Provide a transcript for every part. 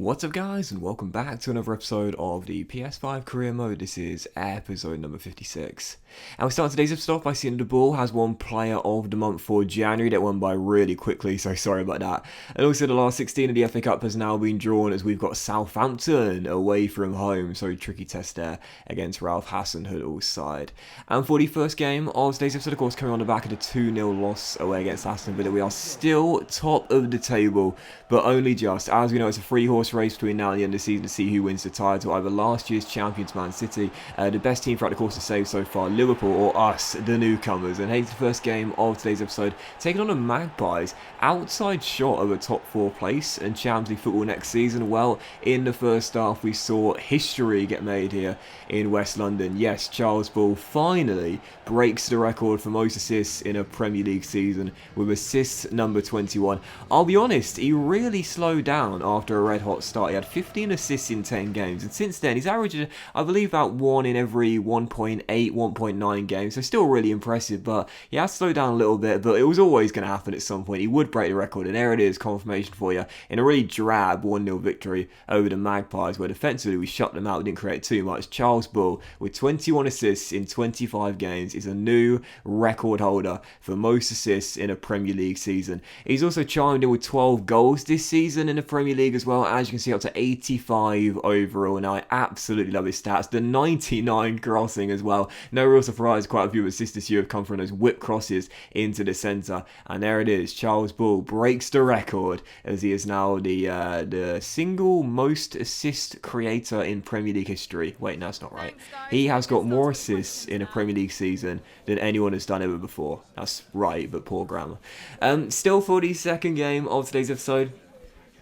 What's up guys, and welcome back to another episode of the PS5 career mode. This is episode number 56. And we start today's episode off by seeing the ball has won player of the month for January. That went by really quickly, so sorry about that. And also the last 16 of the FA Cup has now been drawn as we've got Southampton away from home. So tricky test there against Ralph Hasenhüttl's side. And for the first game of today's episode, of course, coming on the back of the 2-0 loss away against Aston Villa, we are still top of the table, but only just. As we know, it's a three-horse race between now and the end of the season to see who wins the title. Either last year's champions Man City, the best team throughout the course of saves so far, Liverpool, or us, the newcomers. And here's the first game of today's episode, taking on the Magpies. Outside shot of a top 4 place and Champions League football next season. Well, in the first half we saw history get made here in West London. Yes, Charles Ball finally breaks the record for most assists in a Premier League season with assist number 21. I'll be honest, he really slowed down after a red hot start. He had 15 assists in 10 games, and since then he's averaged, I believe, about 1 in every 1.8, 1.9 games, so still really impressive. But he has slowed down a little bit, but it was always going to happen at some point. He would break the record, and there it is, confirmation for you, in a really drab 1-0 victory over the Magpies, where defensively we shut them out, we didn't create too much. Charles Ball, with 21 assists in 25 games, is a new record holder for most assists in a Premier League season. He's also chimed in with 12 goals this season in the Premier League as well, as you can see, up to 85 overall, and I absolutely love his stats. The 99 crossing as well. No real surprise, quite a few assists this year have come from those whip crosses into the centre, and there it is. Charles Ball breaks the record as he is now the single most assist creator in Premier League history. Wait, no, that's not right. He has got more assists in a Premier League season than anyone has done ever before. That's right, but poor grammar. Still for the second game of today's episode,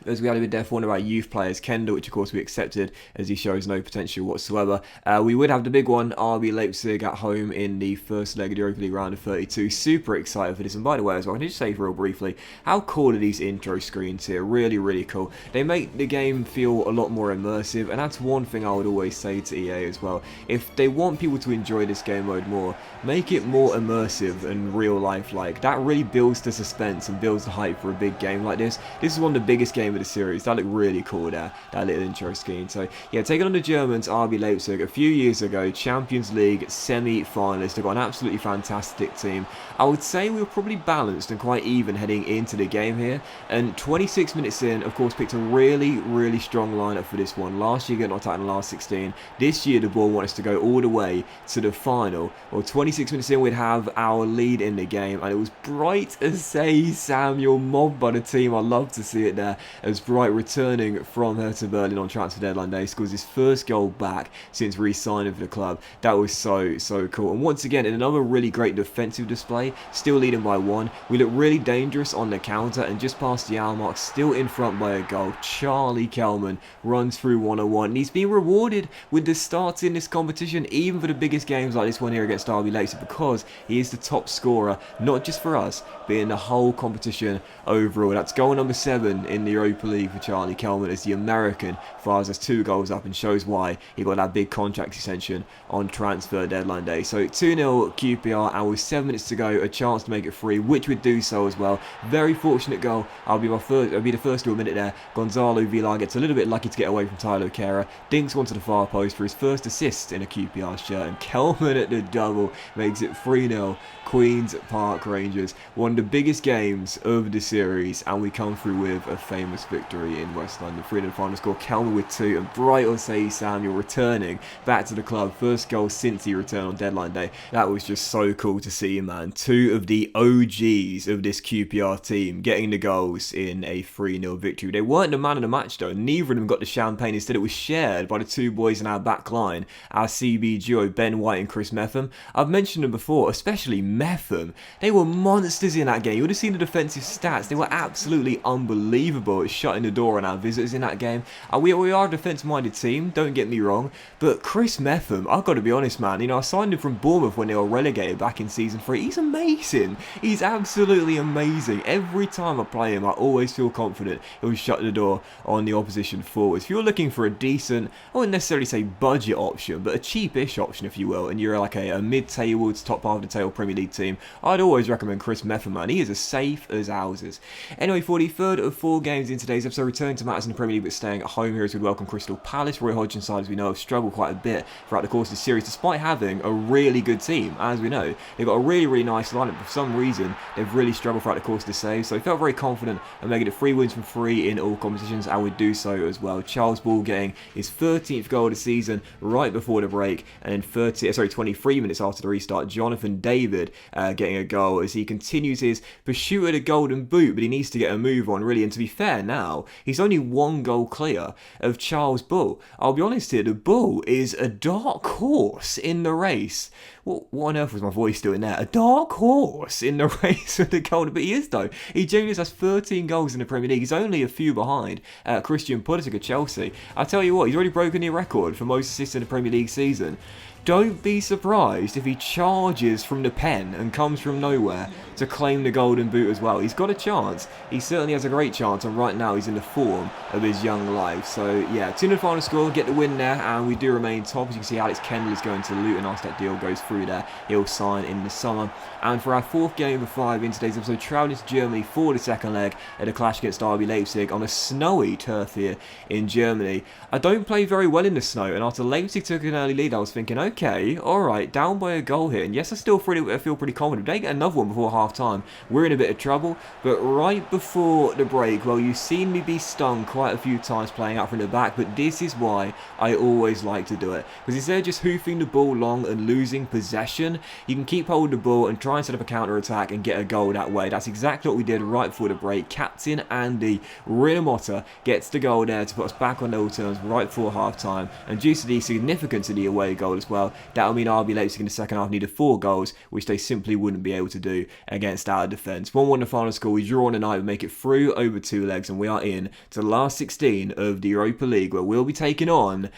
as we had a bit there for one of our youth players, Kendall, which of course we accepted as he shows no potential whatsoever. We would have the big one, RB Leipzig at home in the first leg of the Europa League round of 32. Super excited for this. And by the way, as well, can I just say real briefly, how cool are these intro screens here? Really, really cool. They make the game feel a lot more immersive, and that's one thing I would always say to EA as well. If they want people to enjoy this game mode more, make it more immersive and real life like. That really builds the suspense and builds the hype for a big game like this. This is one of the biggest games of the series. That looked really cool there, that little intro scheme. So yeah, taking on the Germans, RB Leipzig, a few years ago, Champions League semi-finalists. They've got an absolutely fantastic team. I would say we were probably balanced and quite even heading into the game here, and 26 minutes in, of course, picked a really, really strong lineup for this one. Last year, getting knocked out in the last 16. This year, the ball wants to go all the way to the final. Well, 26 minutes in, we'd have our lead in the game, and it was Bright Asay Samuel mobbed by the team. I love to see it there, as Bright, returning from Hertha Berlin on transfer deadline day, scores his first goal back since re-signing for the club. That was so cool. And once again, in another really great defensive display, still leading by 1. We look really dangerous on the counter, and just past the hour mark, still in front by a goal. Charlie Kelman runs through 101, and he's being rewarded with the starts in this competition, even for the biggest games like this one here against RB Leipzig, because he is the top scorer, not just for us, but in the whole competition overall. That's goal number 7 in the Europa League for Charlie Kelman, as the American fires us 2 goals up and shows why he got that big contract extension on transfer deadline day. So 2-0 QPR, and with 7 minutes to go, a chance to make it 3, which would do so as well. Very fortunate goal. I'll be the first to admit it there. Gonzalo Villar gets a little bit lucky to get away from Tyler Kehrer, dinks one to the far post for his first assist in a QPR shirt, and Kelman at the double makes it 3-0 Queen's Park Rangers. One of the biggest games of the series, and we come through with a famous victory in West London. 3-0 final score, Kelman with 2, and Bright Asay Samuel returning back to the club. First goal since he returned on deadline day. That was just so cool to see, man. 2 of the OGs of this QPR team getting the goals in a 3-0 victory. They weren't the man of the match though. Neither of them got the champagne. Instead, it was shared by the 2 boys in our back line, our CB duo, Ben White and Chris Metham. I've mentioned them before, especially Metham. They were monsters in that game. You would have seen the defensive stats. They were absolutely unbelievable at shutting the door on our visitors in that game. We are a defence-minded team, don't get me wrong, but Chris Metham, I've got to be honest, man. You know, I signed him from Bournemouth when they were relegated back in season 3. He's amazing. He's absolutely amazing. Every time I play him, I always feel confident he'll shut the door on the opposition forwards. If you're looking for a decent, I wouldn't necessarily say budget option, but a cheapish option, if you will, and you're like a mid-table to top half of the table Premier League team, I'd always recommend Chris Metham, man. He is as safe as houses. Anyway, for the third of 4 games in today's episode. Returning to matters in the Premier League, but staying at home here as we welcome Crystal Palace. Roy Hodgson's side, as we know, have struggled quite a bit throughout the course of the series, despite having a really good team. As we know, they've got a really nice lineup. For some reason, they've really struggled throughout the course of the save. So I felt very confident in making it 3 wins from 3 in all competitions, and would do so as well. Charles Ball getting his 13th goal of the season right before the break, and then 23 minutes after the restart, Jonathan David getting a goal as he continues his pursuit of the golden boot, but he needs to get a move on, really. And to be fair now, he's only 1 goal clear of Charles Bull. I'll be honest here, the Bull is a dark horse in the race. What on earth was my voice doing there? A dark horse in the race for the golden, but he is though. He genuinely has 13 goals in the Premier League. He's only a few behind Christian Pulisic of Chelsea. I tell you what, he's already broken the record for most assists in the Premier League season. Don't be surprised if he charges from the pen and comes from nowhere to claim the golden boot as well. He's got a chance. He certainly has a great chance, and right now he's in the form of his young life. So yeah, 2-0 final score, get the win there, and we do remain top. As you can see, Alex Kendall is going to Luton after that deal goes through there. He'll sign in the summer. And for our 4th game of 5 in today's episode, travelling to Germany for the second leg at a clash against RB Leipzig on a snowy turf here in Germany. I don't play very well in the snow, and after Leipzig took an early lead, I was thinking, okay, alright, down by a goal here. And yes, I still feel pretty confident. If they get another one before half-time, we're in a bit of trouble. But right before the break, well, you've seen me be stung quite a few times playing out from the back, but this is why I always like to do it. Because instead of just hoofing the ball long and losing possession, you can keep hold of the ball and try and set up a counter-attack and get a goal that way. That's exactly what we did right before the break. Captain Andy Rinamotta gets the goal there to put us back on level terms right before half-time. And due to the significance of the away goal as well, that'll mean RB Leipzig in the second half needed 4 goals, which they simply wouldn't be able to do against our defence. 1-1 the final score. We draw on tonight, we make it through over 2 legs, and we are in to the last 16 of the Europa League, where we'll be taking on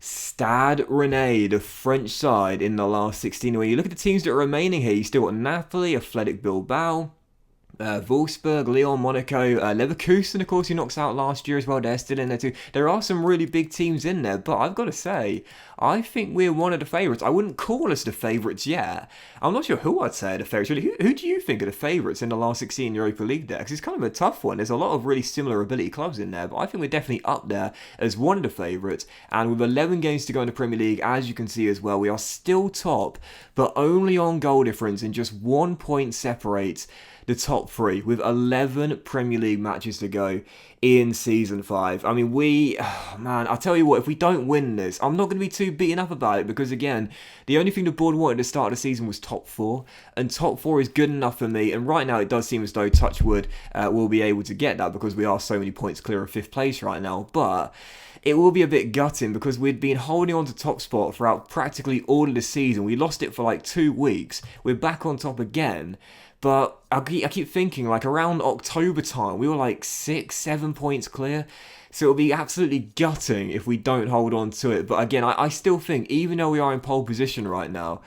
Stade Rennais, the French side, in the last 16. When you look at the teams that are remaining here, you still got Napoli, Athletic Bilbao, Wolfsburg, Lyon, Monaco, Leverkusen, of course, who knocks out last year as well. They're still in there too. There are some really big teams in there, but I've got to say, I think we're one of the favourites. I wouldn't call us the favourites yet. I'm not sure who I'd say are the favourites. Really, who do you think are the favourites in the last 16 Europa League there? Because it's kind of a tough one. There's a lot of really similar ability clubs in there, but I think we're definitely up there as one of the favourites. And with 11 games to go in the Premier League, as you can see as well, we are still top, but only on goal difference, and just 1 point separates the top 3 with 11 Premier League matches to go in Season 5. I mean, man, I'll tell you what, if we don't win this, I'm not going to be too beaten up about it, because again, the only thing the board wanted at the start of the season was top 4, and top 4 is good enough for me, and right now it does seem as though Touchwood will be able to get that, because we are so many points clear of 5th place right now. But it will be a bit gutting, because we'd been holding on to top spot throughout practically all of the season. We lost it for like 2 weeks. We're back on top again. But I keep thinking, like, around October time, we were like 6-7 points clear. So it'll be absolutely gutting if we don't hold on to it. But again, I still think, even though we are in pole position right now,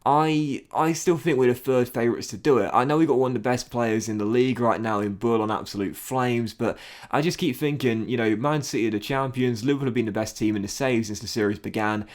I still think we're the 3rd favourites to do it. I know we've got one of the best players in the league right now in Bull on absolute flames, but I just keep thinking, you know, Man City are the champions, Liverpool have been the best team in the saves since the series began.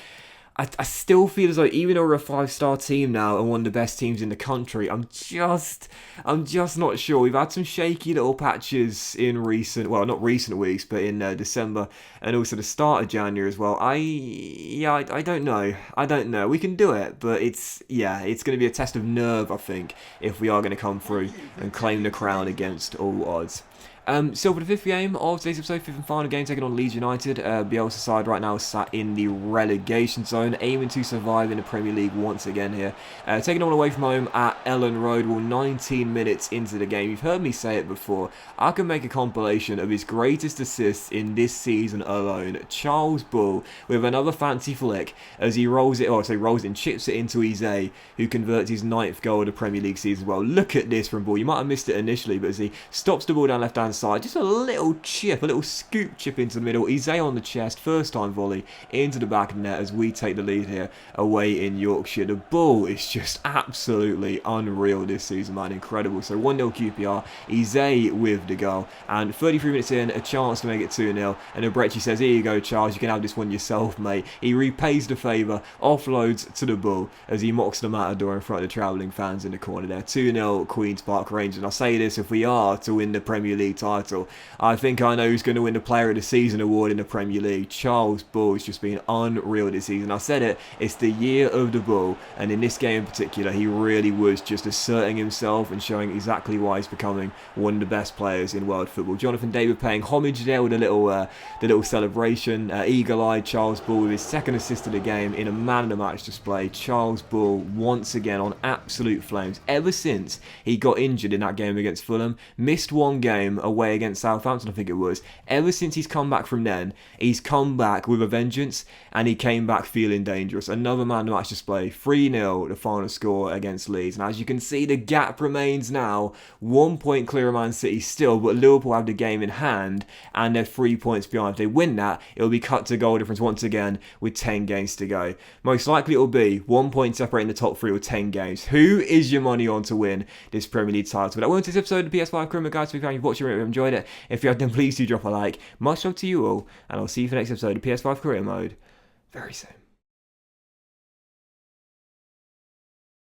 I still feel as though, even though we're a 5-star team now and one of the best teams in the country, I'm just not sure. We've had some shaky little patches in not recent weeks, but in December and also the start of January as well. I don't know. We can do it, but it's going to be a test of nerve, I think, if we are going to come through and claim the crown against all odds. So for the 5th game of today's episode, 5th and final game, taking on Leeds United. Bielsa's side right now is sat in the relegation zone, aiming to survive in the Premier League once again here. Taking on away from home at Ellen Road. Well, 19 minutes into the game. You've heard me say it before. I can make a compilation of his greatest assists in this season alone. Charles Bull with another fancy flick as he rolls it and chips it into Eze, who converts his 9th goal of the Premier League season as well. Look at this from Bull. You might have missed it initially, but as he stops the ball down left-hand side, just a little scoop chip into the middle. Eze on the chest, first time volley into the back of the net as we take the lead here away in Yorkshire. The Bull is just absolutely unreal this season, man. Incredible. So 1-0 QPR, Eze with the goal, and 33 minutes in, a chance to make it 2-0, and Abrechi says, here you go, Charles, you can have this one yourself, mate. He repays the favour, offloads to the Bull as he mocks the Matador in front of the travelling fans in the corner there. 2-0 Queen's Park Rangers. And I'll say this, if we are to win the Premier League title. I think I know who's going to win the Player of the Season award in the Premier League. Charles Bull has just been unreal this season. I said it, it's the year of the Bull, and in this game in particular, he really was just asserting himself and showing exactly why he's becoming one of the best players in world football. Jonathan David paying homage there with a little celebration. Eagle-eyed Charles Bull with his second assist of the game in a man-of-the-match display. Charles Bull once again on absolute flames. Ever since he got injured in that game against Fulham, missed one game away against Southampton, I think it was. Ever since he's come back from then, he's come back with a vengeance, and he came back feeling dangerous. Another man-of-the-match display. 3-0 the final score against Leeds. And as you can see, the gap remains now 1 point clear of Man City still, but Liverpool have the game in hand, and they're 3 points behind. If they win that, it'll be cut to goal difference once again with 10 games to go. Most likely it'll be 1 point separating the top three with 10 games. Who is your money on to win this Premier League title? But that went to this episode of the PS5 Career Mode, guys. So if you've watched it, if you've enjoyed it, if you have, then please do drop a like. Much love to you all, and I'll see you for the next episode of PS5 Career Mode very soon.